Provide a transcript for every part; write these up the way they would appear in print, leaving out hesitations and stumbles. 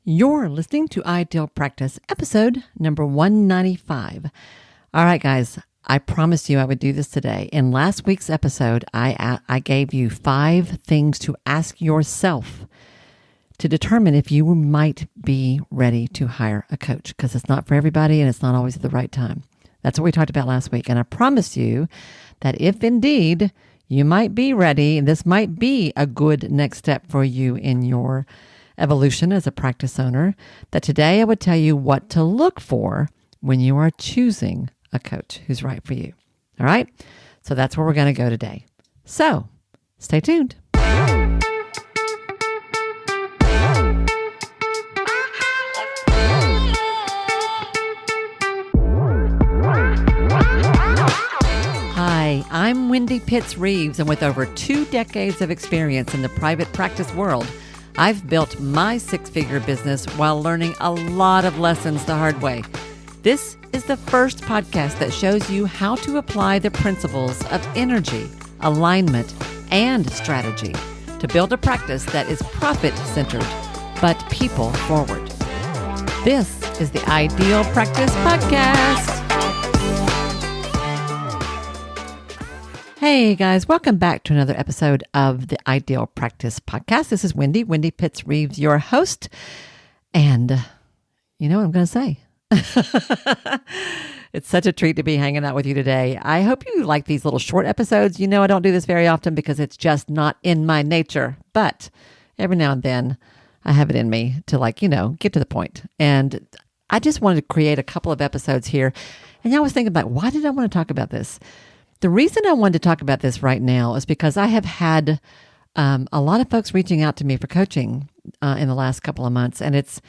You're listening to Ideal Practice, episode number 195. All right, guys, I promised you I would do this today. In last week's episode, I gave you 5 things to ask yourself to determine if you might be ready to hire a coach, because it's not for everybody and it's not always at the right time. That's what we talked about last week. And I promise you that if indeed you might be ready, and this might be a good next step for you in your evolution as a practice owner, that today I would tell you what to look for when you are choosing a coach who's right for you. All right? So that's where we're going to go today. So stay tuned. Hi, I'm Wendy Pitts-Reeves, and with over 2 decades of experience in the private practice world, I've built my 6-figure business while learning a lot of lessons the hard way. This is the first podcast that shows you how to apply the principles of energy, alignment, and strategy to build a practice that is profit-centered, but people-forward. This is the Ideal Practice Podcast. Hey guys, welcome back to another episode of the Ideal Practice Podcast. This is Wendy Pitts-Reeves, your host. And you know what I'm going to say. It's such a treat to be hanging out with you today. I hope you like these little short episodes. You know I don't do this very often because it's just not in my nature. But every now and then I have it in me to get to the point. And I just wanted to create a couple of episodes here. And I was thinking about, why did I want to talk about this? The reason I wanted to talk about this right now is because I have had a lot of folks reaching out to me for coaching in the last couple of months, and it's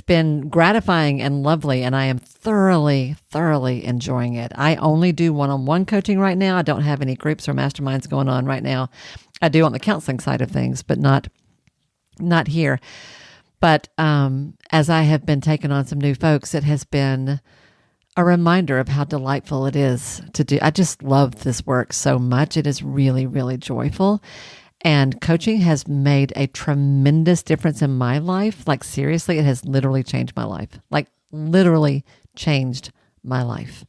been gratifying and lovely, and I am thoroughly enjoying it. I only do one-on-one coaching right now. I don't have any groups or masterminds going on right now. I do on the counseling side of things, but not here. But as I have been taking on some new folks, it has been a reminder of how delightful it is to do. I just love this work so much. It is really, really joyful. And coaching has made a tremendous difference in my life. Like seriously, it has literally changed my life. Like literally changed my life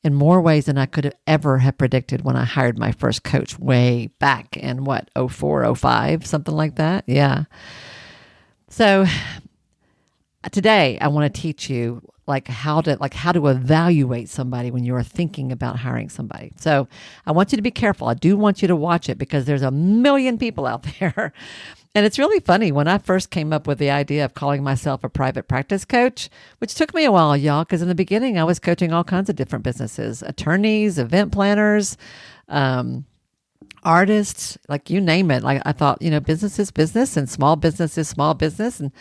in more ways than I could have ever have predicted when I hired my first coach way back in 04, 05, something like that. Yeah. So today I want to teach you how to evaluate somebody when you are thinking about hiring somebody. So I want you to be careful. I do want you to watch it because there's a million people out there. And it's really funny. When I first came up with the idea of calling myself a private practice coach, which took me a while, y'all, because in the beginning I was coaching all kinds of different businesses, attorneys, event planners, artists, like you name it. Like I thought, business is business and small business is small business. And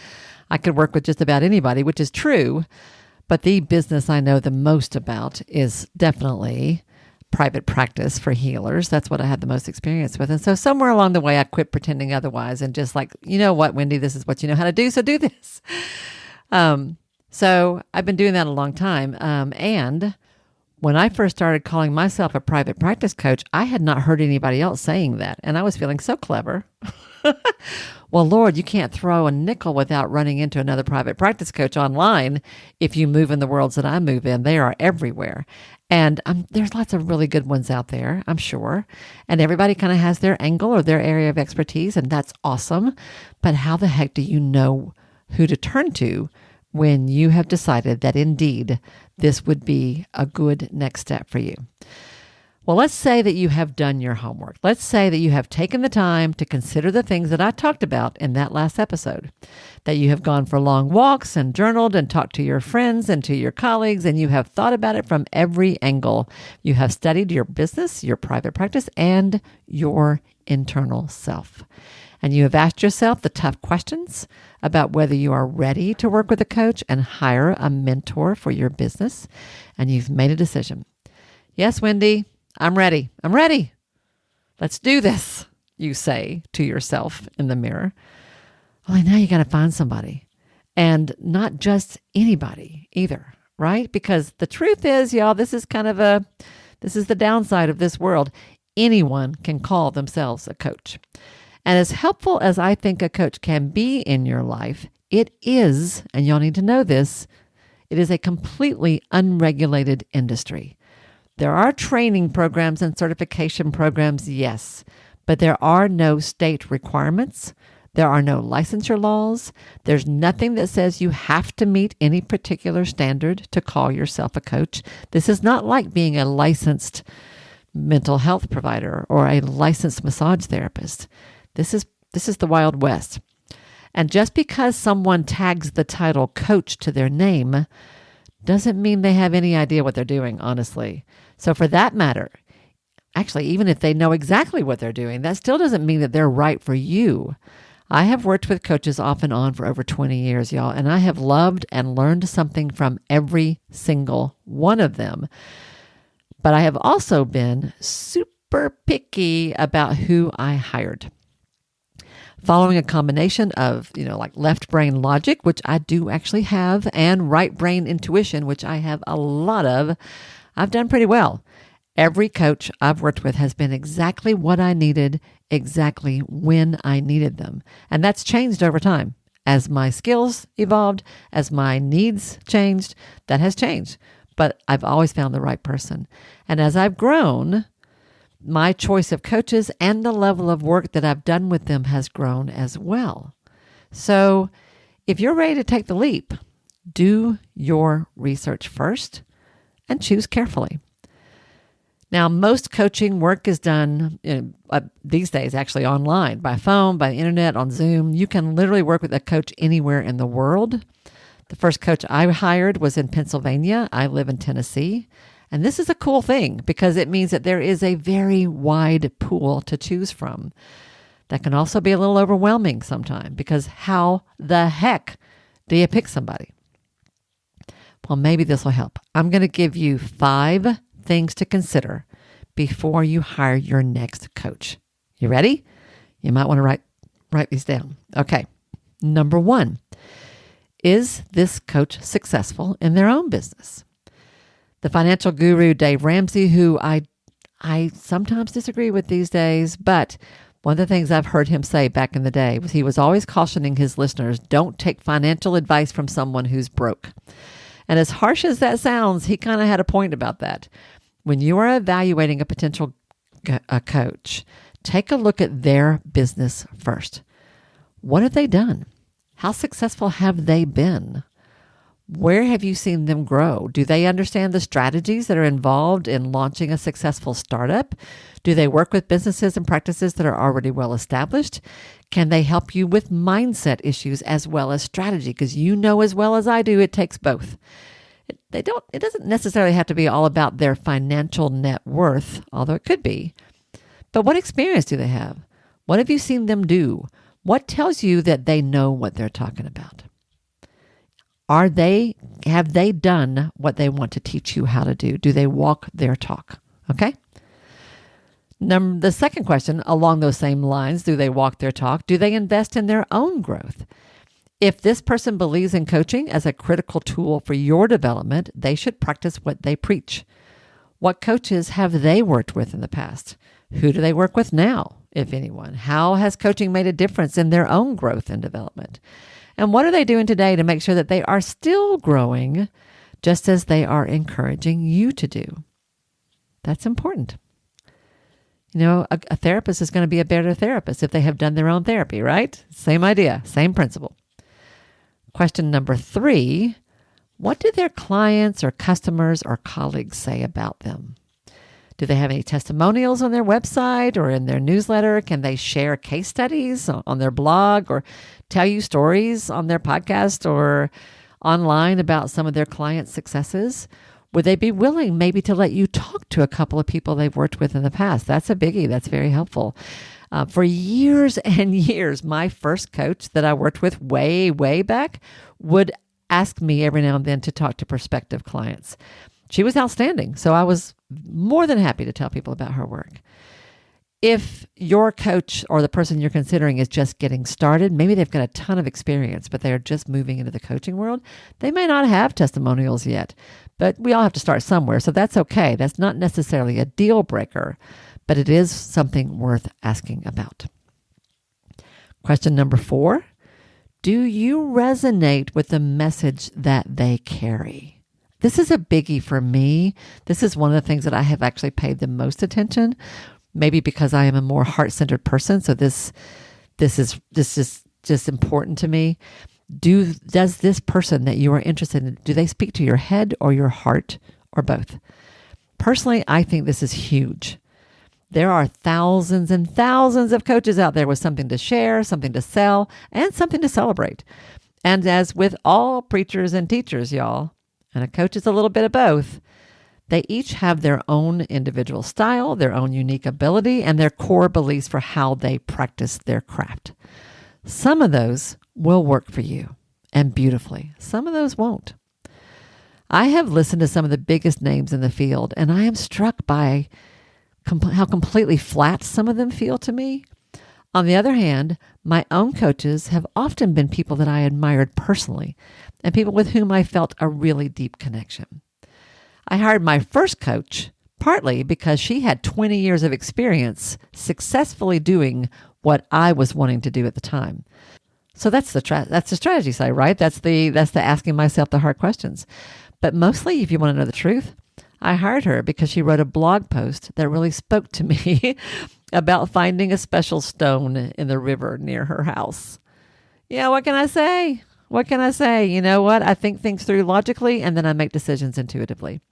I could work with just about anybody, which is true. But the business I know the most about is definitely private practice for healers. That's what I had the most experience with. And so somewhere along the way, I quit pretending otherwise and just like, you know what, Wendy, this is what you know how to do, so do this. So I've been doing that a long time. And when I first started calling myself a private practice coach, I had not heard anybody else saying that. And I was feeling so clever. Well, Lord, you can't throw a nickel without running into another private practice coach online if you move in the worlds that I move in. They are everywhere. And there's lots of really good ones out there, I'm sure. And everybody kind of has their angle or their area of expertise, and that's awesome. But how the heck do you know who to turn to when you have decided that indeed this would be a good next step for you? Well, let's say that you have done your homework. Let's say that you have taken the time to consider the things that I talked about in that last episode, that you have gone for long walks and journaled and talked to your friends and to your colleagues, and you have thought about it from every angle. You have studied your business, your private practice, and your internal self. And you have asked yourself the tough questions about whether you are ready to work with a coach and hire a mentor for your business. And you've made a decision. Yes, Wendy, I'm ready. Let's do this, you say to yourself in the mirror. Well, now you got to find somebody, and not just anybody either, right? Because the truth is, y'all, this is the downside of this world. Anyone can call themselves a coach. And as helpful as I think a coach can be in your life, It is, and y'all need to know this, it is a completely unregulated industry. There are training programs and certification programs, yes, but there are no state requirements. There are no licensure laws. There's nothing that says you have to meet any particular standard to call yourself a coach. This is not like being a licensed mental health provider or a licensed massage therapist. This is the Wild West. And just because someone tags the title coach to their name doesn't mean they have any idea what they're doing, honestly. So for that matter, actually, even if they know exactly what they're doing, that still doesn't mean that they're right for you. I have worked with coaches off and on for over 20 years, y'all, and I have loved and learned something from every single one of them. But I have also been super picky about who I hired. Following a combination of, like left brain logic, which I do actually have, and right brain intuition, which I have a lot of, I've done pretty well. Every coach I've worked with has been exactly what I needed, exactly when I needed them. And that's changed over time. As my skills evolved, as my needs changed, that has changed. But I've always found the right person. And as I've grown, my choice of coaches and the level of work that I've done with them has grown as well. So if you're ready to take the leap, do your research first and choose carefully. Now, most coaching work is done these days actually online, by phone, by the internet, on Zoom. You can literally work with a coach anywhere in the world. The first coach I hired was in Pennsylvania. I live in Tennessee. And this is a cool thing because it means that there is a very wide pool to choose from. That can also be a little overwhelming sometimes because how the heck do you pick somebody? Well, maybe this will help. I'm going to give you 5 things to consider before you hire your next coach. You ready? You might want to write these down. Okay. Number 1, is this coach successful in their own business? The financial guru Dave Ramsey, who I sometimes disagree with these days, but one of the things I've heard him say back in the day was he was always cautioning his listeners, don't take financial advice from someone who's broke. And as harsh as that sounds, he kind of had a point about that. When you are evaluating a potential coach, take a look at their business first. What have they done? How successful have they been? Where have you seen them grow? Do they understand the strategies that are involved in launching a successful startup? Do they work with businesses and practices that are already well established? Can they help you with mindset issues as well as strategy? Because you know as well as I do, it takes both. It doesn't necessarily have to be all about their financial net worth, although it could be. But what experience do they have? What have you seen them do? What tells you that they know what they're talking about? Have they done what they want to teach you how to do? Do they walk their talk? Okay. The second question along those same lines, do they walk their talk? Do they invest in their own growth? If this person believes in coaching as a critical tool for your development, they should practice what they preach. What coaches have they worked with in the past? Who do they work with now, if anyone? How has coaching made a difference in their own growth and development? And what are they doing today to make sure that they are still growing just as they are encouraging you to do? That's important. A therapist is going to be a better therapist if they have done their own therapy, right? Same idea, same principle. Question number 3, what do their clients or customers or colleagues say about them? Do they have any testimonials on their website or in their newsletter? Can they share case studies on their blog or tell you stories on their podcast or online about some of their clients' successes? Would they be willing maybe to let you talk to a couple of people they've worked with in the past? That's a biggie. That's very helpful. For years and years, my first coach that I worked with way, way back would ask me every now and then to talk to prospective clients. She was outstanding, so I was more than happy to tell people about her work. If your coach or the person you're considering is just getting started, maybe they've got a ton of experience, but they are just moving into the coaching world, they may not have testimonials yet, but we all have to start somewhere, so that's okay. That's not necessarily a deal breaker, but it is something worth asking about. Question number 4, Do you resonate with the message that they carry? This is a biggie for me. This is one of the things that I have actually paid the most attention, maybe because I am a more heart-centered person. So this is just important to me. Does this person that you are interested in, do they speak to your head or your heart or both? Personally, I think this is huge. There are thousands and thousands of coaches out there with something to share, something to sell, and something to celebrate. And as with all preachers and teachers, y'all, and a coach is a little bit of both, they each have their own individual style, their own unique ability, and their core beliefs for how they practice their craft. Some of those will work for you, and beautifully. Some of those won't. I have listened to some of the biggest names in the field, and I am struck by how completely flat some of them feel to me. On the other hand, my own coaches have often been people that I admired personally and people with whom I felt a really deep connection. I hired my first coach partly because she had 20 years of experience successfully doing what I was wanting to do at the time. So that's the strategy side, right? That's the asking myself the hard questions. But mostly, if you want to know the truth, I hired her because she wrote a blog post that really spoke to me about finding a special stone in the river near her house. Yeah, what can I say? What can I say? You know what? I think things through logically, and then I make decisions intuitively.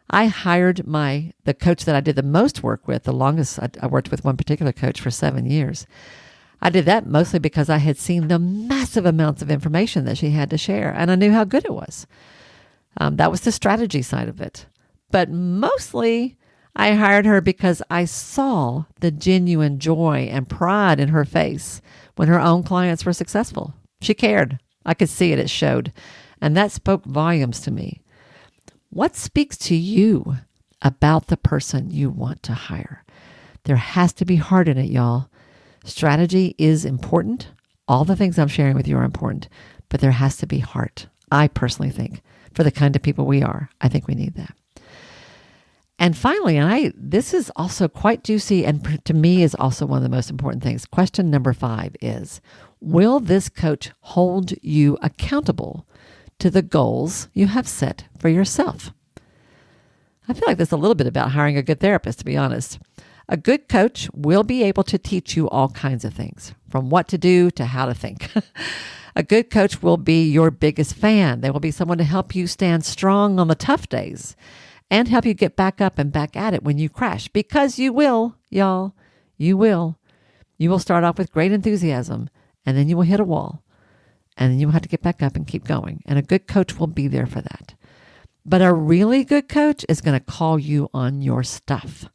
I hired the coach that I did the most work with, the longest. I worked with one particular coach for 7 years. I did that mostly because I had seen the massive amounts of information that she had to share, and I knew how good it was. That was the strategy side of it. But mostly, I hired her because I saw the genuine joy and pride in her face when her own clients were successful. She cared. I could see it. It showed. And that spoke volumes to me. What speaks to you about the person you want to hire? There has to be heart in it, y'all. Strategy is important. All the things I'm sharing with you are important, but there has to be heart. I personally think for the kind of people we are, I think we need that. And finally, this is also quite juicy and to me is also one of the most important things. Question number 5 is, will this coach hold you accountable to the goals you have set for yourself? I feel like this is a little bit about hiring a good therapist, to be honest. A good coach will be able to teach you all kinds of things, from what to do to how to think. A good coach will be your biggest fan. They will be someone to help you stand strong on the tough days and help you get back up and back at it when you crash. Because you will, y'all. You will. You will start off with great enthusiasm, and then you will hit a wall. And then you will have to get back up and keep going. And a good coach will be there for that. But a really good coach is going to call you on your stuff.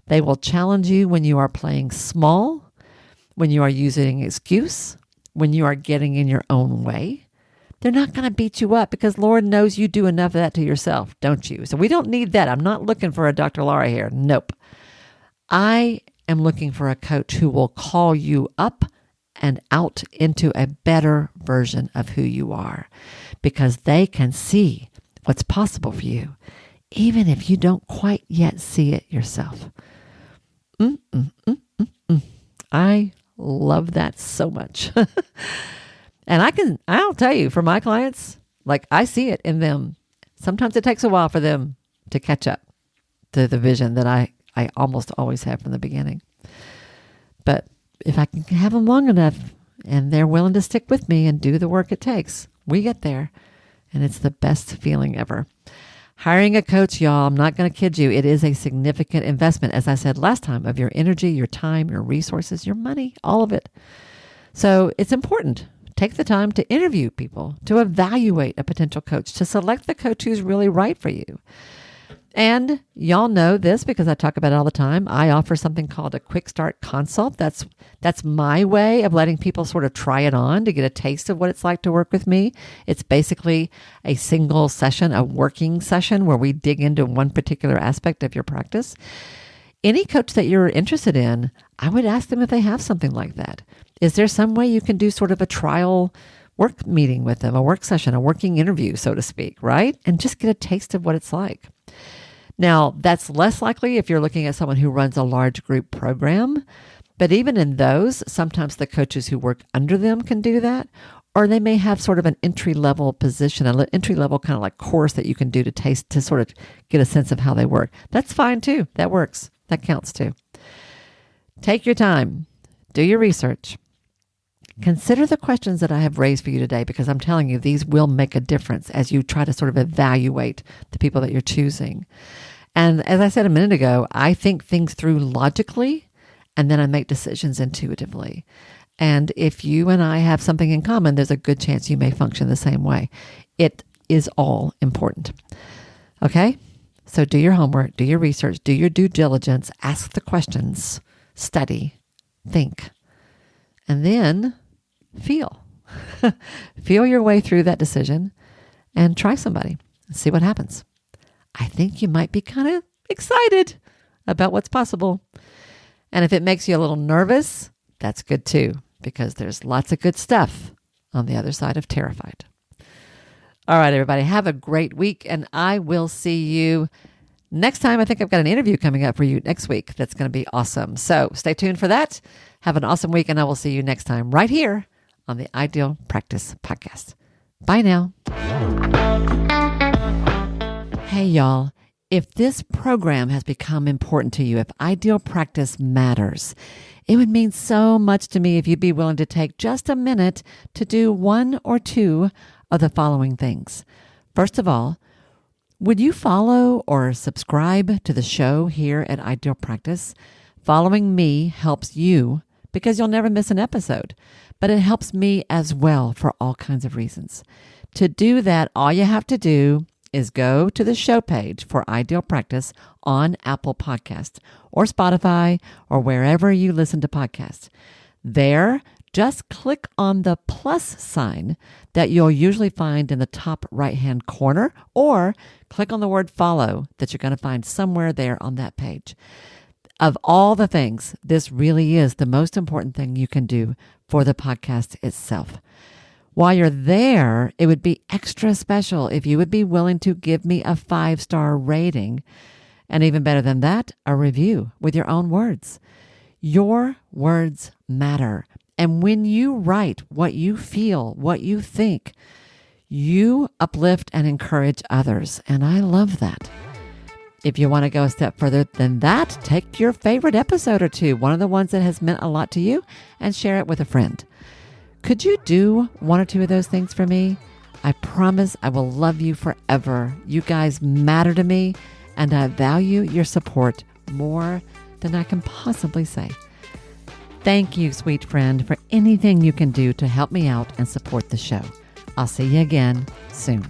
They will challenge you when you are playing small, when you are using an excuse, when you are getting in your own way. They're not going to beat you up because Lord knows you do enough of that to yourself, don't you? So we don't need that. I'm not looking for a Dr. Laura here. Nope. I am looking for a coach who will call you up and out into a better version of who you are because they can see what's possible for you, even if you don't quite yet see it yourself. I love that so much. And I'll tell you, for my clients, like I see it in them. Sometimes it takes a while for them to catch up to the vision that I almost always have from the beginning. But if I can have them long enough and they're willing to stick with me and do the work it takes, we get there. And it's the best feeling ever. Hiring a coach, y'all, I'm not going to kid you. It is a significant investment, as I said last time, of your energy, your time, your resources, your money, all of it. So it's important. Take the time to interview people, to evaluate a potential coach, to select the coach who's really right for you. And y'all know this because I talk about it all the time. I offer something called a quick start consult. That's my way of letting people sort of try it on to get a taste of what it's like to work with me. It's basically a single session, a working session where we dig into one particular aspect of your practice. Any coach that you're interested in, I would ask them if they have something like that. Is there some way you can do sort of a trial work meeting with them, a work session, a working interview, so to speak, right? And just get a taste of what it's like. Now, that's less likely if you're looking at someone who runs a large group program, But even in those, sometimes the coaches who work under them can do that, or they may have sort of an entry-level position, an entry-level kind of like course that you can do to sort of get a sense of how they work. That's fine too. That works. That counts too. Take your time. Do your research. Consider the questions that I have raised for you today, because I'm telling you, these will make a difference as you try to sort of evaluate the people that you're choosing. And as I said a minute ago, I think things through logically, and then I make decisions intuitively. And if you and I have something in common, there's a good chance you may function the same way. It is all important. Okay? So do your homework, do your research, do your due diligence, ask the questions, study, think, and then feel. Feel your way through that decision and try somebody and see what happens. I think you might be kind of excited about what's possible. And if it makes you a little nervous, that's good too, because there's lots of good stuff on the other side of terrified. All right, everybody, have a great week, and I will see you next time. I think I've got an interview coming up for you next week that's going to be awesome. So stay tuned for that. Have an awesome week, and I will see you next time right here on the Ideal Practice Podcast. Bye now. Hey, y'all. If this program has become important to you, if Ideal Practice matters, it would mean so much to me if you'd be willing to take just a minute to do one or two of the following things. First of all, would you follow or subscribe to the show here at Ideal Practice? Following me helps you because you'll never miss an episode, but it helps me as well for all kinds of reasons. To do that, all you have to do is go to the show page for Ideal Practice on Apple Podcasts or Spotify or wherever you listen to podcasts. There, just click on the plus sign that you'll usually find in the top right-hand corner, or click on the word follow that you're going to find somewhere there on that page. Of all the things, this really is the most important thing you can do for the podcast itself. While you're there, it would be extra special if you would be willing to give me a 5-star rating, and even better than that, a review with your own words. Your words matter. And when you write what you feel, what you think, you uplift and encourage others. And I love that. If you want to go a step further than that, take your favorite episode or two, one of the ones that has meant a lot to you, and share it with a friend. Could you do one or two of those things for me? I promise I will love you forever. You guys matter to me, and I value your support more than I can possibly say. Thank you, sweet friend, for anything you can do to help me out and support the show. I'll see you again soon.